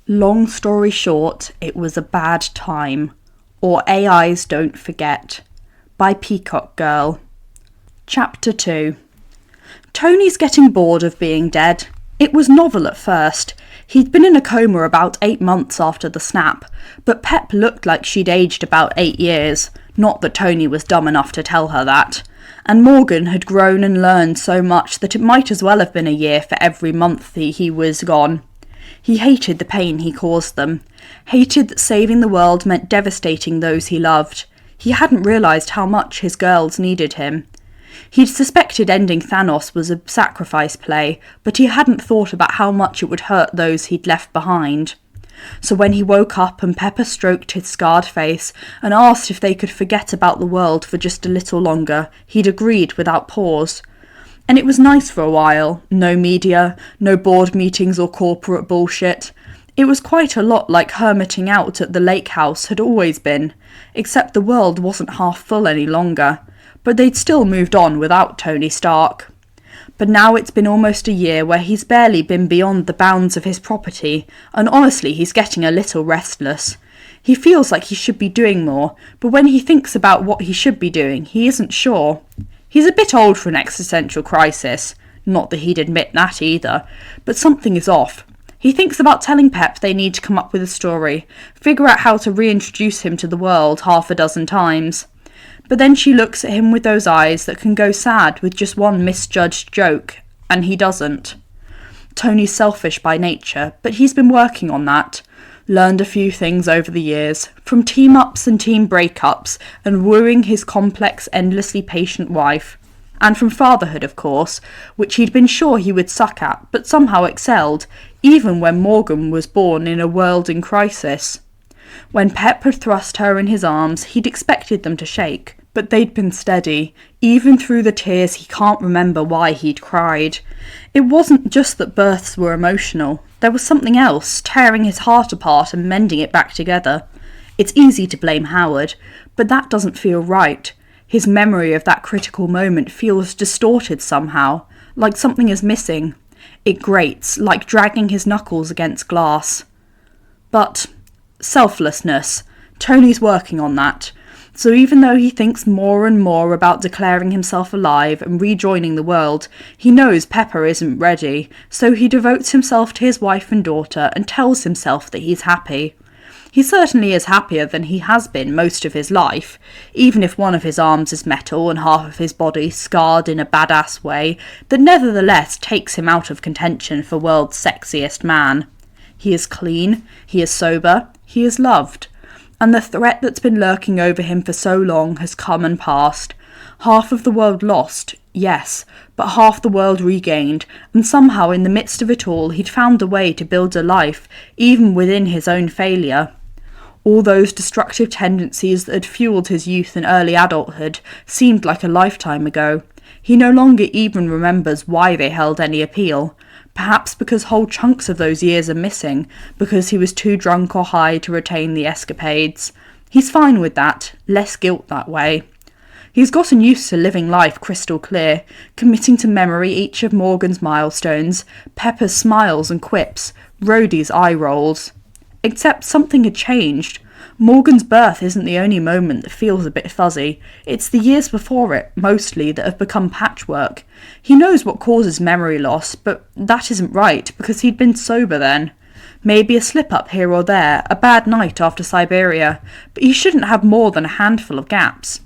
Long story short, it was a bad time. Or AIs Don't Forget. By Peacockgirl. Chapter 2. Tony's getting bored of being dead. It was novel at first. He'd been in a coma about 8 months after the snap, but Pep looked like she'd aged about 8 years. Not that Tony was dumb enough to tell her that. And Morgan had grown and learned so much that it might as well have been a year for every month he was gone. He hated the pain he caused them. Hated that saving the world meant devastating those he loved. He hadn't realised how much his girls needed him. He'd suspected ending Thanos was a sacrifice play, but he hadn't thought about how much it would hurt those he'd left behind. So when he woke up and Pepper stroked his scarred face and asked if they could forget about the world for just a little longer, he'd agreed without pause. And it was nice for a while. No media, no board meetings or corporate bullshit. It was quite a lot like hermiting out at the lake house had always been, except the world wasn't half full any longer. But they'd still moved on without Tony Stark. But now it's been almost a year where he's barely been beyond the bounds of his property, and honestly he's getting a little restless. He feels like he should be doing more, but when he thinks about what he should be doing, he isn't sure. He's a bit old for an existential crisis. Not that he'd admit that either, but something is off. He thinks about telling Pep they need to come up with a story, figure out how to reintroduce him to the world half a dozen times. But then she looks at him with those eyes that can go sad with just one misjudged joke, and he doesn't. Tony's selfish by nature, but he's been working on that. Learned a few things over the years, from team-ups and team breakups, and wooing his complex, endlessly patient wife. And from fatherhood, of course, which he'd been sure he would suck at, but somehow excelled, even when Morgan was born in a world in crisis. When Pep had thrust her in his arms, he'd expected them to shake, but they'd been steady, even through the tears he can't remember why he'd cried. It wasn't just that births were emotional. There was something else, tearing his heart apart and mending it back together. It's easy to blame Howard, but that doesn't feel right. His memory of that critical moment feels distorted somehow, like something is missing. It grates, like dragging his knuckles against glass. But selflessness. Tony's working on that. So even though he thinks more and more about declaring himself alive and rejoining the world, he knows Pepper isn't ready, so he devotes himself to his wife and daughter and tells himself that he's happy. He certainly is happier than he has been most of his life, even if one of his arms is metal and half of his body scarred in a badass way that nevertheless takes him out of contention for world's sexiest man. He is clean, he is sober, he is loved. And the threat that's been lurking over him for so long has come and passed. Half of the world lost, yes, but half the world regained, and somehow in the midst of it all he'd found a way to build a life, even within his own failure. All those destructive tendencies that had fueled his youth and early adulthood seemed like a lifetime ago. He no longer even remembers why they held any appeal. Perhaps because whole chunks of those years are missing, because he was too drunk or high to retain the escapades. He's fine with that, less guilt that way. He's gotten used to living life crystal clear, committing to memory each of Morgan's milestones, Pepper's smiles and quips, Rhodey's eye rolls. Except something had changed. Morgan's birth isn't the only moment that feels a bit fuzzy. It's the years before it, mostly, that have become patchwork. He knows what causes memory loss, but that isn't right, because he'd been sober then. Maybe a slip-up here or there, a bad night after Siberia, but he shouldn't have more than a handful of gaps.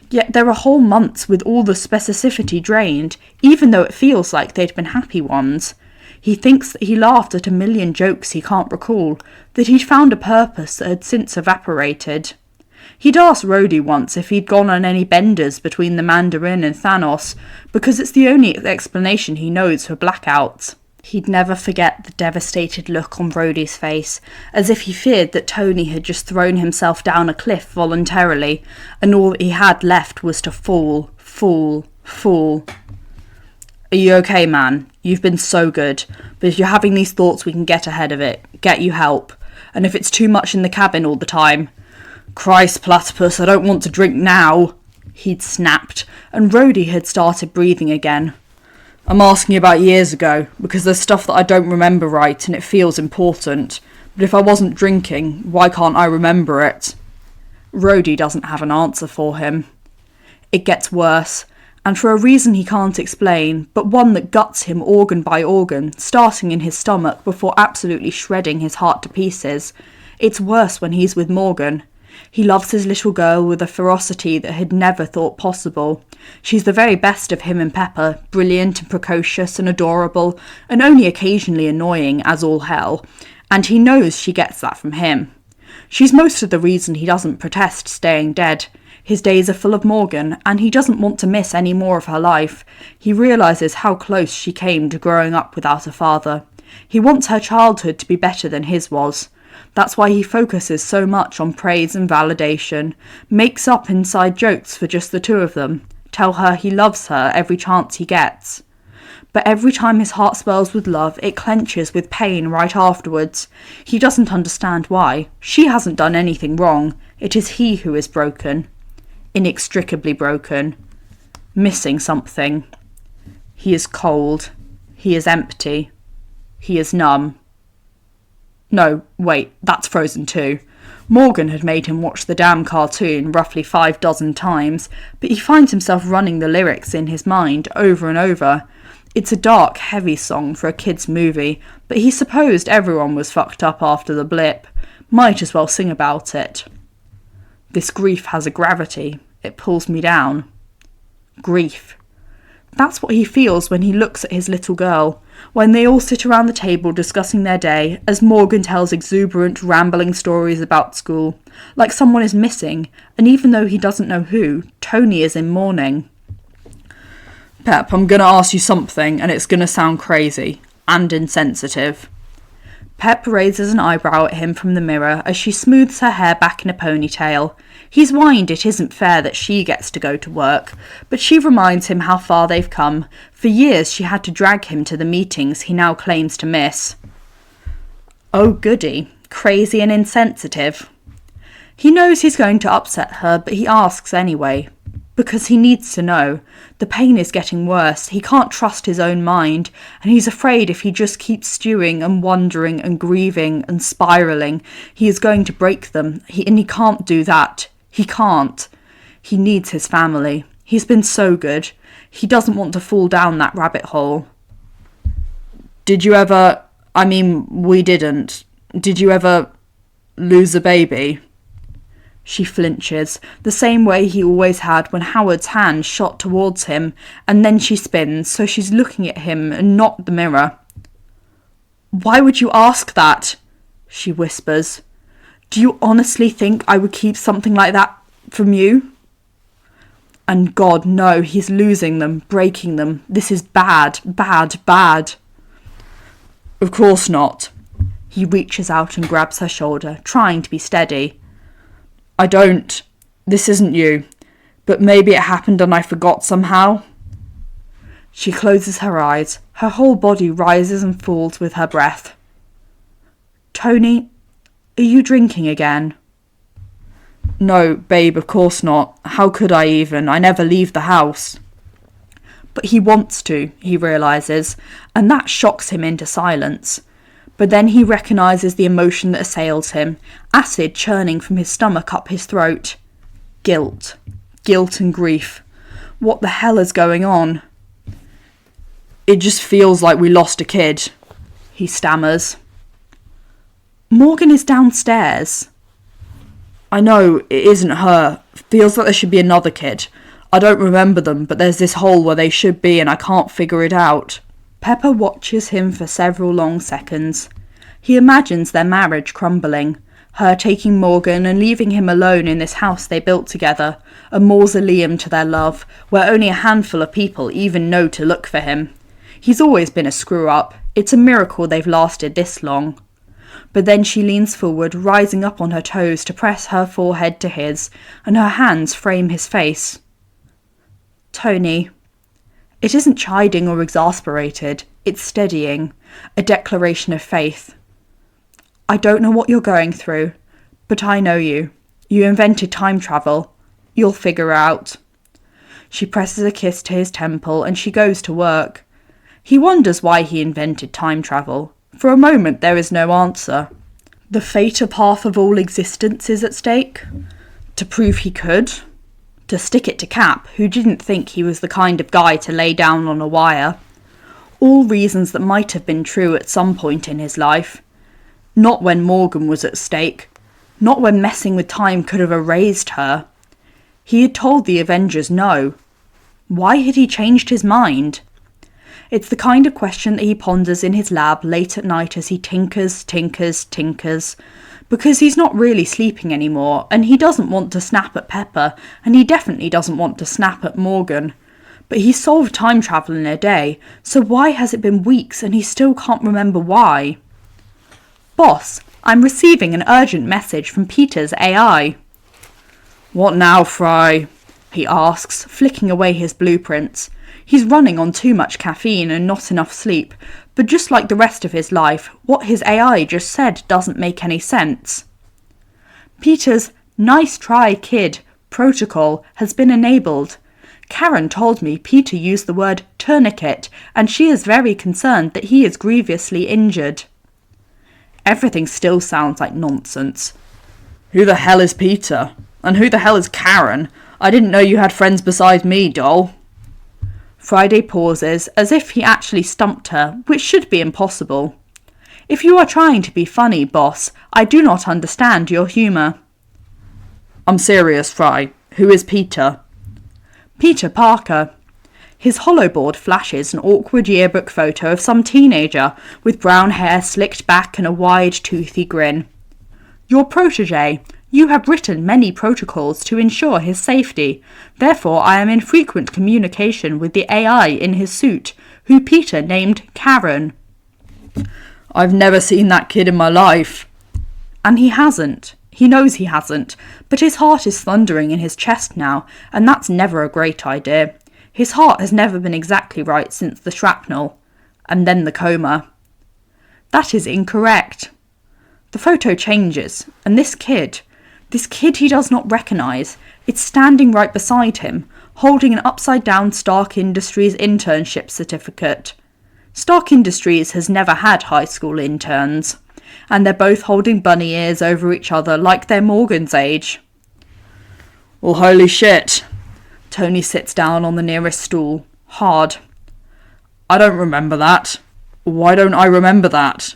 Yet there are whole months with all the specificity drained, even though it feels like they'd been happy ones. He thinks that he laughed at a million jokes he can't recall, that he'd found a purpose that had since evaporated. He'd asked Rhodey once if he'd gone on any benders between the Mandarin and Thanos, because it's the only explanation he knows for blackouts. He'd never forget the devastated look on Rhodey's face, as if he feared that Tony had just thrown himself down a cliff voluntarily, and all that he had left was to fall. Are you okay, man? You've been so good, but if you're having these thoughts we can get ahead of it, get you help, and if it's too much in the cabin all the time. Christ, platypus, I don't want to drink now, he'd snapped, and Rhodey had started breathing again. I'm asking about years ago, because there's stuff that I don't remember right and it feels important. But if I wasn't drinking, why can't I remember it? Rhodey doesn't have an answer for him. It gets worse, and for a reason he can't explain, but one that guts him organ by organ, starting in his stomach before absolutely shredding his heart to pieces. It's worse when he's with Morgan. He loves his little girl with a ferocity that he'd never thought possible. She's the very best of him and Pepper, brilliant and precocious and adorable, and only occasionally annoying as all hell, and he knows she gets that from him. She's most of the reason he doesn't protest staying dead. His days are full of Morgan, and he doesn't want to miss any more of her life. He realises how close she came to growing up without a father. He wants her childhood to be better than his was. That's why he focuses so much on praise and validation, makes up inside jokes for just the two of them, tell her he loves her every chance he gets. But every time his heart swells with love, it clenches with pain right afterwards. He doesn't understand why. She hasn't done anything wrong. It is he who is broken. Inextricably broken. Missing something. He is cold. He is empty. He is numb. No, wait, that's Frozen too. Morgan had made him watch the damn cartoon roughly 5 dozen times, but he finds himself running the lyrics in his mind over and over. It's a dark, heavy song for a kid's movie, but he supposed everyone was fucked up after the blip. Might as well sing about it. This grief has a gravity. It pulls me down. Grief. That's what he feels when he looks at his little girl, when they all sit around the table discussing their day, as Morgan tells exuberant, rambling stories about school, like someone is missing, and even though he doesn't know who, Tony is in mourning. Pep, I'm gonna ask you something, and it's gonna sound crazy, and insensitive. Pep raises an eyebrow at him from the mirror as she smooths her hair back in a ponytail. He's whined it isn't fair that she gets to go to work, but she reminds him how far they've come. For years she had to drag him to the meetings he now claims to miss. Oh goody, crazy and insensitive. He knows he's going to upset her, but he asks anyway. Because he needs to know. The pain is getting worse. He can't trust his own mind, and he's afraid if he just keeps stewing and wondering and grieving and spiralling, he is going to break them. And he can't do that. He can't. He needs his family. He's been so good. He doesn't want to fall down that rabbit hole. Did you ever... we didn't. Did you ever lose a baby? She flinches, the same way he always had when Howard's hand shot towards him, and then she spins, so she's looking at him and not the mirror. Why would you ask that? She whispers. Do you honestly think I would keep something like that from you? And God, no, he's losing them, breaking them. This is bad, bad, bad. Of course not. He reaches out and grabs her shoulder, trying to be steady. This isn't you, but maybe it happened and I forgot somehow. She closes her eyes, her whole body rises and falls with her breath. Tony, are you drinking again? No, babe, of course not. How could I even? I never leave the house. But he wants to, he realises, and that shocks him into silence. But then he recognises the emotion that assails him, acid churning from his stomach up his throat. Guilt. Guilt and grief. What the hell is going on? It just feels like we lost a kid, he stammers. Morgan is downstairs. I know, it isn't her. Feels like there should be another kid. I don't remember them, but there's this hole where they should be and I can't figure it out. Pepper watches him for several long seconds. He imagines their marriage crumbling, her taking Morgan and leaving him alone in this house they built together, a mausoleum to their love, where only a handful of people even know to look for him. He's always been a screw-up. It's a miracle they've lasted this long. But then she leans forward, rising up on her toes to press her forehead to his, and her hands frame his face. Tony. It isn't chiding or exasperated, it's steadying, a declaration of faith. I don't know what you're going through, but I know you. You invented time travel. You'll figure out. She presses a kiss to his temple and she goes to work. He wonders why he invented time travel. For a moment there is no answer. The fater path of all existence is at stake. To prove he could. To stick it to Cap, who didn't think he was the kind of guy to lay down on a wire. All reasons that might have been true at some point in his life. Not when Morgan was at stake. Not when messing with time could have erased her. He had told the Avengers no. Why had he changed his mind? It's the kind of question that he ponders in his lab late at night as he tinkers, because he's not really sleeping anymore, and he doesn't want to snap at Pepper, and he definitely doesn't want to snap at Morgan. But he solved time travel in a day, so why has it been weeks and he still can't remember why? Boss, I'm receiving an urgent message from Peter's AI. What now, Fry? He asks, flicking away his blueprints. He's running on too much caffeine and not enough sleep, but just like the rest of his life, what his AI just said doesn't make any sense. Peter's "nice try, kid" protocol has been enabled. Karen told me Peter used the word tourniquet, and she is very concerned that he is grievously injured. Everything still sounds like nonsense. Who the hell is Peter? And who the hell is Karen? I didn't know you had friends besides me, doll. Friday pauses, as if he actually stumped her, which should be impossible. If you are trying to be funny, boss, I do not understand your humour. I'm serious, Fry. Who is Peter? Peter Parker. His holoboard flashes an awkward yearbook photo of some teenager with brown hair slicked back and a wide, toothy grin. Your protege. You have written many protocols to ensure his safety. Therefore, I am in frequent communication with the AI in his suit, who Peter named Karen. I've never seen that kid in my life. And he hasn't. He knows he hasn't, but his heart is thundering in his chest now, and that's never a great idea. His heart has never been exactly right since the shrapnel, and then the coma. That is incorrect. The photo changes, and this kid he does not recognise, is standing right beside him, holding an upside-down Stark Industries internship certificate. Stark Industries has never had high school interns, and they're both holding bunny ears over each other like they're Morgan's age. Well, holy shit. Tony sits down on the nearest stool, hard. I don't remember that. Why don't I remember that?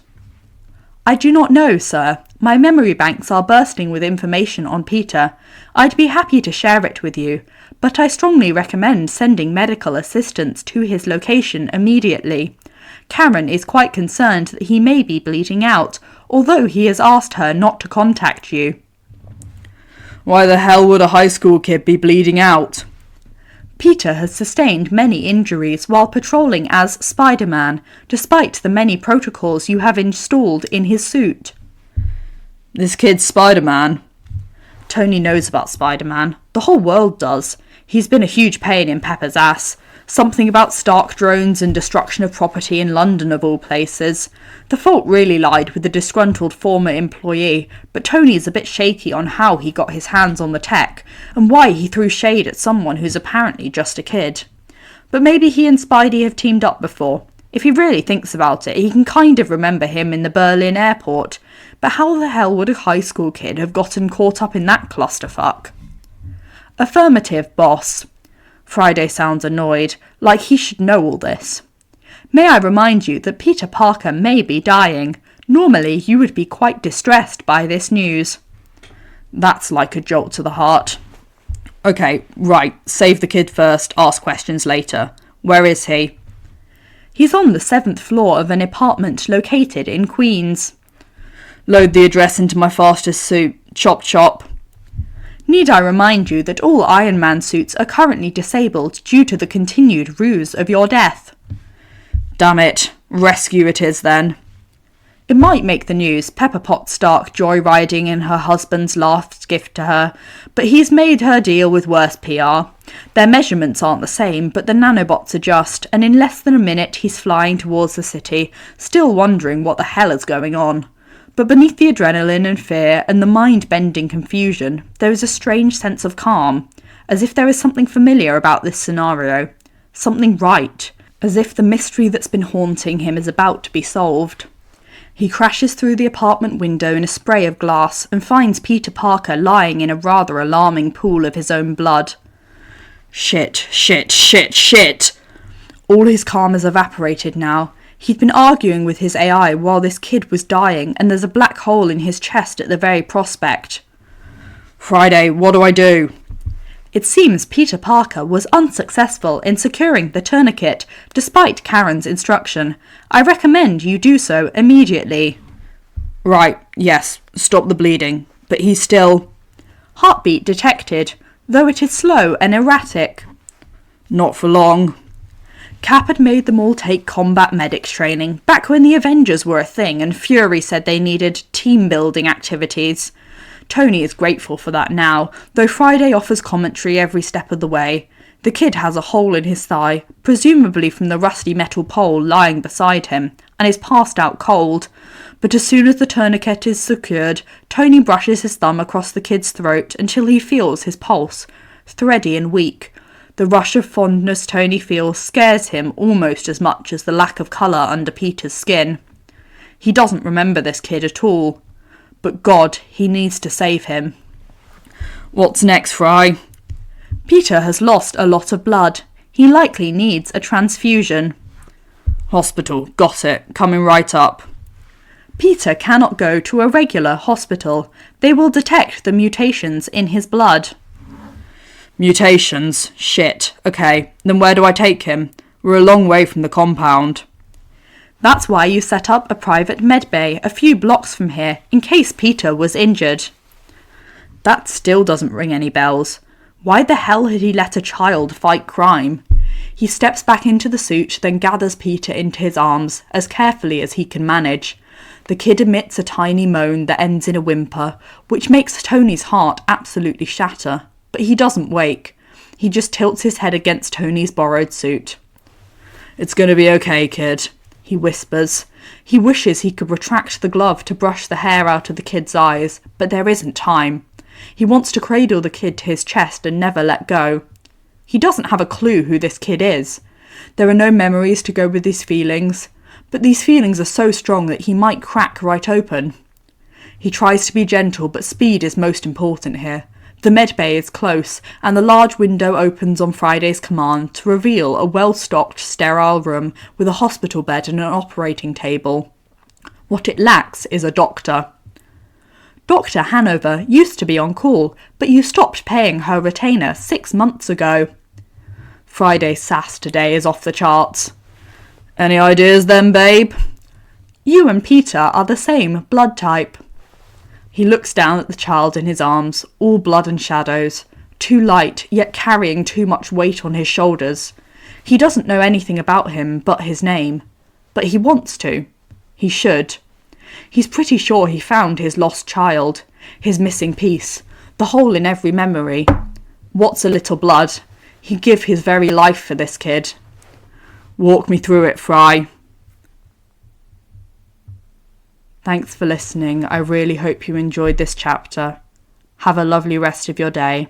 I do not know, sir. My memory banks are bursting with information on Peter. I'd be happy to share it with you, but I strongly recommend sending medical assistance to his location immediately. Karen is quite concerned that he may be bleeding out, although he has asked her not to contact you. Why the hell would a high school kid be bleeding out? Peter has sustained many injuries while patrolling as Spider-Man, despite the many protocols you have installed in his suit. This kid's Spider-Man. Tony knows about Spider-Man. The whole world does. He's been a huge pain in Pepper's ass. Something about Stark drones and destruction of property in London of all places. The fault really lied with the disgruntled former employee, but Tony's a bit shaky on how he got his hands on the tech, and why he threw shade at someone who's apparently just a kid. But maybe he and Spidey have teamed up before. If he really thinks about it, he can kind of remember him in the Berlin airport. But how the hell would a high school kid have gotten caught up in that clusterfuck? Affirmative, boss. Friday sounds annoyed, like he should know all this. May I remind you that Peter Parker may be dying. Normally you would be quite distressed by this news. That's like a jolt to the heart. Okay, right, save the kid first, ask questions later. Where is he? He's on the 7th floor of an apartment located in Queens. Load the address into my fastest suit. Chop chop. Need I remind you that all Iron Man suits are currently disabled due to the continued ruse of your death? Damn it. Rescue it is then. It might make the news, Pepper Potts Stark joyriding in her husband's last gift to her, but he's made her deal with worse PR. Their measurements aren't the same, but the nanobots adjust, and in less than a minute he's flying towards the city, still wondering what the hell is going on. But beneath the adrenaline and fear and the mind-bending confusion, there is a strange sense of calm, as if there is something familiar about this scenario, something right, as if the mystery that's been haunting him is about to be solved. He crashes through the apartment window in a spray of glass and finds Peter Parker lying in a rather alarming pool of his own blood. Shit, shit, shit, shit! All his calm has evaporated now. He'd been arguing with his AI while this kid was dying, and there's a black hole in his chest at the very prospect. Friday, what do I do? It seems Peter Parker was unsuccessful in securing the tourniquet, despite Karen's instruction. I recommend you do so immediately. Right, yes, stop the bleeding, but he's still... Heartbeat detected, though it is slow and erratic. Not for long. Cap had made them all take combat medics training, back when the Avengers were a thing and Fury said they needed team-building activities. Tony is grateful for that now, though Friday offers commentary every step of the way. The kid has a hole in his thigh, presumably from the rusty metal pole lying beside him, and is passed out cold. But as soon as the tourniquet is secured, Tony brushes his thumb across the kid's throat until he feels his pulse, thready and weak. The rush of fondness Tony feels scares him almost as much as the lack of colour under Peter's skin. He doesn't remember this kid at all. But God, he needs to save him. What's next, Fry? Peter has lost a lot of blood. He likely needs a transfusion. Hospital, got it, coming right up. Peter cannot go to a regular hospital. They will detect the mutations in his blood. Mutations? Shit. Okay, then where do I take him? We're a long way from the compound. That's why you set up a private medbay a few blocks from here, in case Peter was injured. That still doesn't ring any bells. Why the hell had he let a child fight crime? He steps back into the suit, then gathers Peter into his arms, as carefully as he can manage. The kid emits a tiny moan that ends in a whimper, which makes Tony's heart absolutely shatter. But he doesn't wake. He just tilts his head against Tony's borrowed suit. It's going to be okay, kid, he whispers. He wishes he could retract the glove to brush the hair out of the kid's eyes, but there isn't time. He wants to cradle the kid to his chest and never let go. He doesn't have a clue who this kid is. There are no memories to go with these feelings, but these feelings are so strong that he might crack right open. He tries to be gentle, but speed is most important here. The medbay is close, and the large window opens on Friday's command to reveal a well-stocked, sterile room with a hospital bed and an operating table. What it lacks is a doctor. Dr. Hanover used to be on call, but you stopped paying her retainer 6 months ago. Friday's sass today is off the charts. Any ideas then, babe? You and Peter are the same blood type. He looks down at the child in his arms, all blood and shadows, too light, yet carrying too much weight on his shoulders. He doesn't know anything about him but his name. But he wants to. He should. He's pretty sure he found his lost child, his missing piece, the hole in every memory. What's a little blood? He'd give his very life for this kid. Walk me through it, Fry. Thanks for listening. I really hope you enjoyed this chapter. Have a lovely rest of your day.